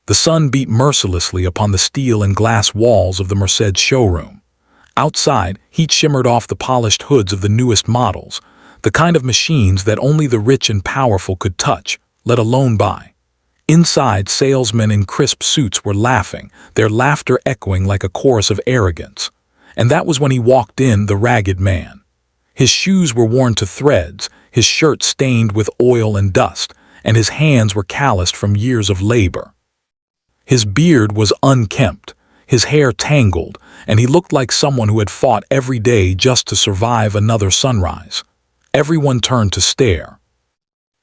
The sun beat mercilessly upon the steel and glass walls of the Merced's showroom. Outside, heat shimmered off the polished hoods of the newest models, the kind of machines that only the rich and powerful could touch, let alone buy. Inside, salesmen in crisp suits were laughing, their laughter echoing like a chorus of arrogance. And that was when he walked in, the ragged man. His shoes were worn to threads, his shirt stained with oil and dust, and his hands were calloused from years of labor. His beard was unkempt, his hair tangled, and he looked like someone who had fought every day just to survive another sunrise. Everyone turned to stare.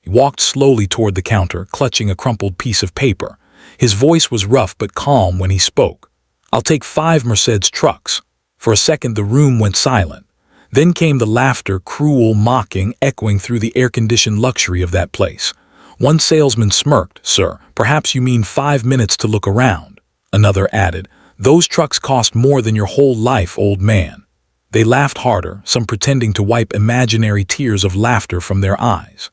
He walked slowly toward the counter, clutching a crumpled piece of paper. His voice was rough but calm when he spoke. "I'll take 5 Mercedes trucks." For a second the room went silent. Then came the laughter, cruel, mocking, echoing through the air-conditioned luxury of that place. One salesman smirked. "Sir, perhaps you mean 5 minutes to look around." Another added, "Those trucks cost more than your whole life, old man." They laughed harder, some pretending to wipe imaginary tears of laughter from their eyes.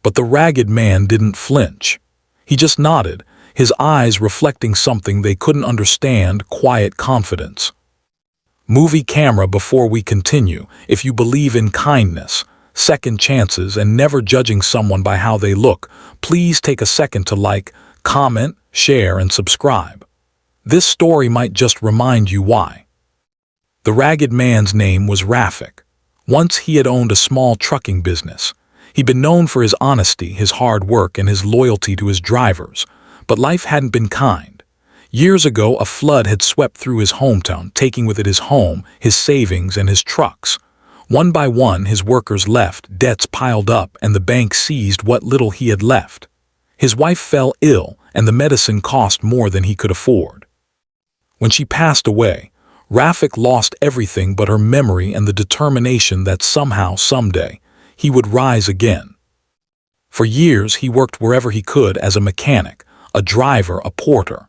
But the ragged man didn't flinch. He just nodded, his eyes reflecting something they couldn't understand, quiet confidence. "Movie camera before we continue. If you believe in kindness, second chances, and never judging someone by how they look, please take a second to like, comment, share, and subscribe. This story might just remind you why." The ragged man's name was Rafik. Once he had owned a small trucking business. He'd been known for his honesty, his hard work, and his loyalty to his drivers, but life hadn't been kind. Years ago, a flood had swept through his hometown, taking with it his home, his savings, and his trucks. One by one, his workers left, debts piled up, and the bank seized what little he had left. His wife fell ill, and the medicine cost more than he could afford. When she passed away, Rafik lost everything but her memory and the determination that somehow, someday, he would rise again. For years, he worked wherever he could as a mechanic, a driver, a porter.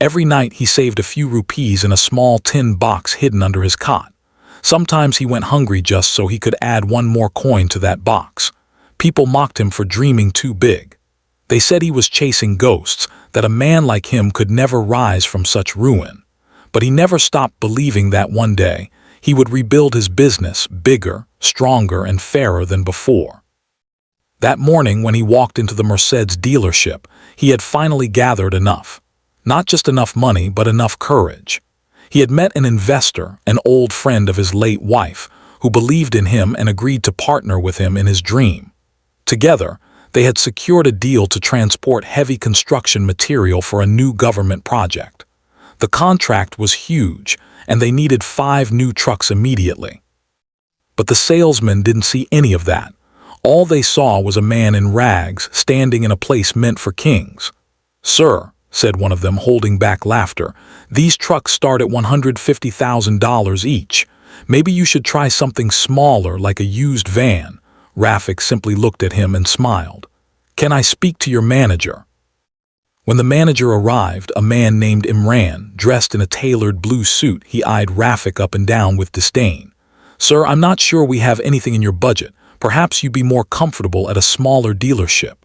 Every night, he saved a few rupees in a small tin box hidden under his cot. Sometimes he went hungry just so he could add one more coin to that box. People mocked him for dreaming too big. They said he was chasing ghosts, that a man like him could never rise from such ruin. But he never stopped believing that one day, he would rebuild his business, bigger, stronger, and fairer than before. That morning when he walked into the Mercedes dealership, he had finally gathered enough. Not just enough money, but enough courage. He had met an investor, an old friend of his late wife, who believed in him and agreed to partner with him in his dream. Together, they had secured a deal to transport heavy construction material for a new government project. The contract was huge, and they needed 5 new trucks immediately. But the salesman didn't see any of that. All they saw was a man in rags standing in a place meant for kings. "Sir," said one of them, holding back laughter, "these trucks start at $150,000 each. Maybe you should try something smaller, like a used van." Rafik simply looked at him and smiled. "Can I speak to your manager?" When the manager arrived, a man named Imran, dressed in a tailored blue suit, he eyed Rafik up and down with disdain. "Sir, I'm not sure we have anything in your budget. Perhaps you'd be more comfortable at a smaller dealership."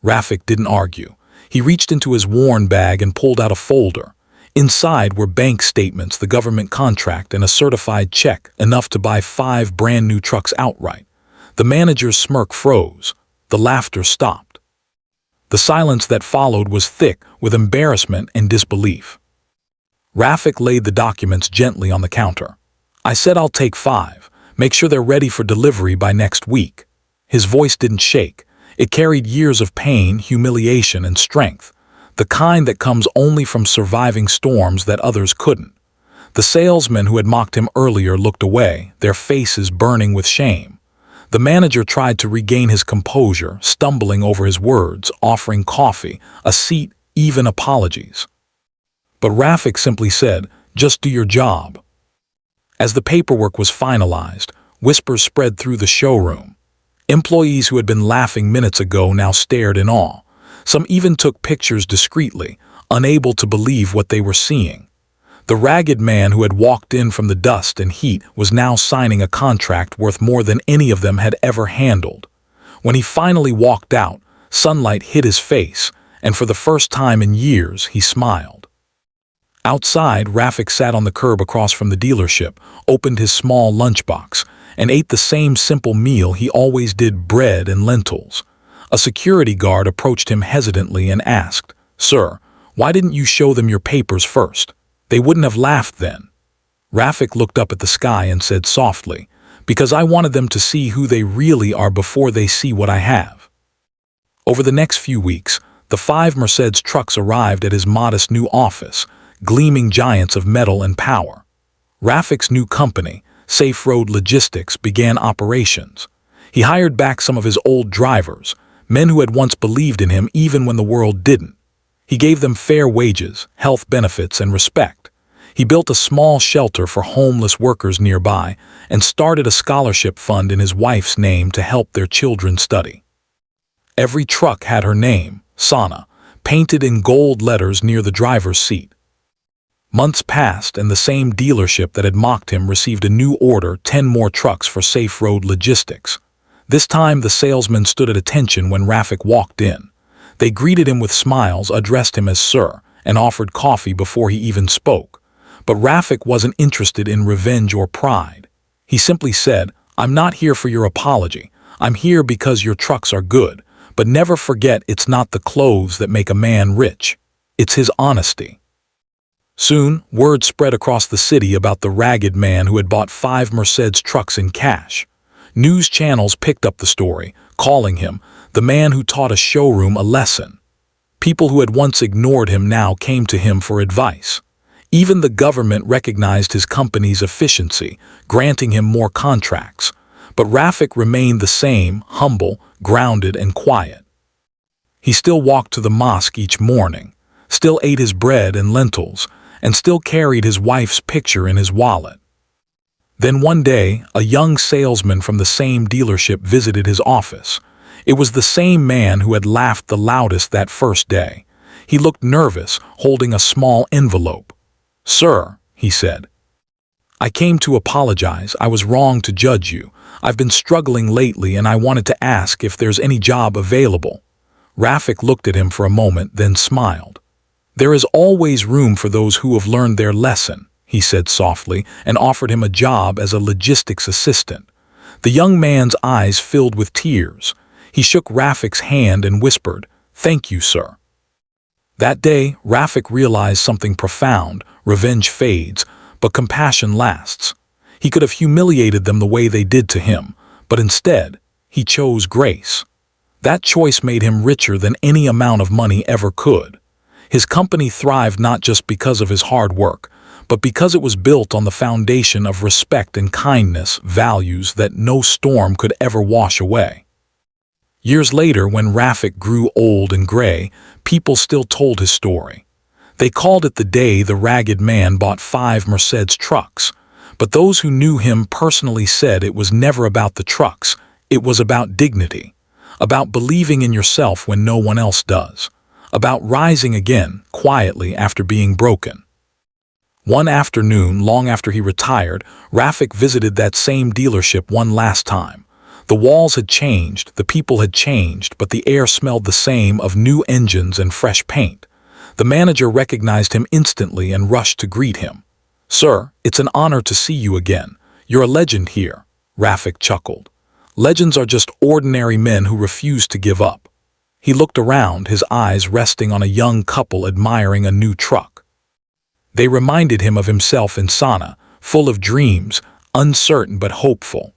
Rafik didn't argue. He reached into his worn bag and pulled out a folder. Inside were bank statements, the government contract, and a certified check, enough to buy 5 brand new trucks outright. The manager's smirk froze. The laughter stopped. The silence that followed was thick with embarrassment and disbelief. Rafik laid the documents gently on the counter. "I said I'll take 5. Make sure they're ready for delivery by next week." His voice didn't shake. It carried years of pain, humiliation, and strength, the kind that comes only from surviving storms that others couldn't. The salesmen who had mocked him earlier looked away, their faces burning with shame. The manager tried to regain his composure, stumbling over his words, offering coffee, a seat, even apologies. But Rafik simply said, "Just do your job." As the paperwork was finalized, whispers spread through the showroom. Employees who had been laughing minutes ago now stared in awe. Some even took pictures discreetly, unable to believe what they were seeing. The ragged man who had walked in from the dust and heat was now signing a contract worth more than any of them had ever handled. When he finally walked out, sunlight hit his face, and for the first time in years he smiled. Outside, Rafik sat on the curb across from the dealership, opened his small lunchbox, and ate the same simple meal he always did: bread and lentils. A security guard approached him hesitantly and asked, "Sir, why didn't you show them your papers first? They wouldn't have laughed then." Rafik looked up at the sky and said softly, "Because I wanted them to see who they really are before they see what I have." Over the next few weeks, the 5 Mercedes trucks arrived at his modest new office, gleaming giants of metal and power. Rafik's new company, Safe Road Logistics, began operations. He hired back some of his old drivers, men who had once believed in him even when the world didn't. He gave them fair wages, health benefits, and respect. He built a small shelter for homeless workers nearby and started a scholarship fund in his wife's name to help their children study. Every truck had her name, Sana, painted in gold letters near the driver's seat. Months passed, and the same dealership that had mocked him received a new order: 10 more trucks for Safe Road Logistics. This time the salesman stood at attention when Rafik walked in. They greeted him with smiles, addressed him as sir, and offered coffee before he even spoke. But Rafik wasn't interested in revenge or pride. He simply said, "I'm not here for your apology. I'm here because your trucks are good. But never forget, it's not the clothes that make a man rich. It's his honesty." Soon, word spread across the city about the ragged man who had bought 5 Mercedes trucks in cash. News channels picked up the story, calling him the man who taught a showroom a lesson. People who had once ignored him now came to him for advice. Even the government recognized his company's efficiency, granting him more contracts. But Rafik remained the same: humble, grounded, and quiet. He still walked to the mosque each morning, still ate his bread and lentils, and still carried his wife's picture in his wallet. Then one day, a young salesman from the same dealership visited his office. It was the same man who had laughed the loudest that first day. He looked nervous, holding a small envelope. "Sir," he said, "I came to apologize. I was wrong to judge you. I've been struggling lately and I wanted to ask if there's any job available." Rafik looked at him for a moment, then smiled. "There is always room for those who have learned their lesson," he said softly, and offered him a job as a logistics assistant. The young man's eyes filled with tears. He shook Rafik's hand and whispered, "Thank you, sir." That day, Rafik realized something profound: revenge fades, but compassion lasts. He could have humiliated them the way they did to him, but instead, he chose grace. That choice made him richer than any amount of money ever could. His company thrived not just because of his hard work, but because it was built on the foundation of respect and kindness, values that no storm could ever wash away. Years later, when Rafik grew old and gray, people still told his story. They called it the day the ragged man bought 5 Mercedes trucks. But those who knew him personally said it was never about the trucks. It was about dignity, about believing in yourself when no one else does, about rising again quietly after being broken. One afternoon, long after he retired, Rafik visited that same dealership one last time. The walls had changed, the people had changed, but the air smelled the same, of new engines and fresh paint. The manager recognized him instantly and rushed to greet him. "Sir, it's an honor to see you again. You're a legend here," Rafik chuckled. "Legends are just ordinary men who refuse to give up." He looked around, his eyes resting on a young couple admiring a new truck. They reminded him of himself in Sana, full of dreams, uncertain but hopeful.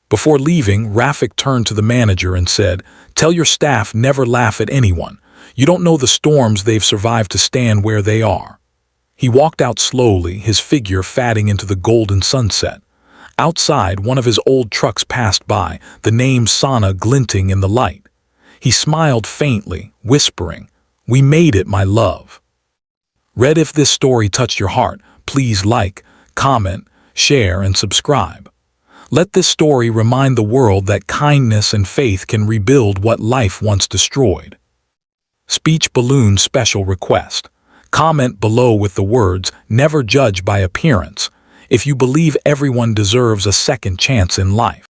Before leaving, Rafik turned to the manager and said, "Tell your staff never laugh at anyone. You don't know the storms they've survived to stand where they are." He walked out slowly, his figure fading into the golden sunset. Outside, one of his old trucks passed by, the name Sana glinting in the light. He smiled faintly, whispering, "We made it, my love." Read. If this story touched your heart, please like, comment, share, and subscribe. Let this story remind the world that kindness and faith can rebuild what life once destroyed. Speech balloon special request. Comment below with the words, "Never judge by appearance," if you believe everyone deserves a second chance in life.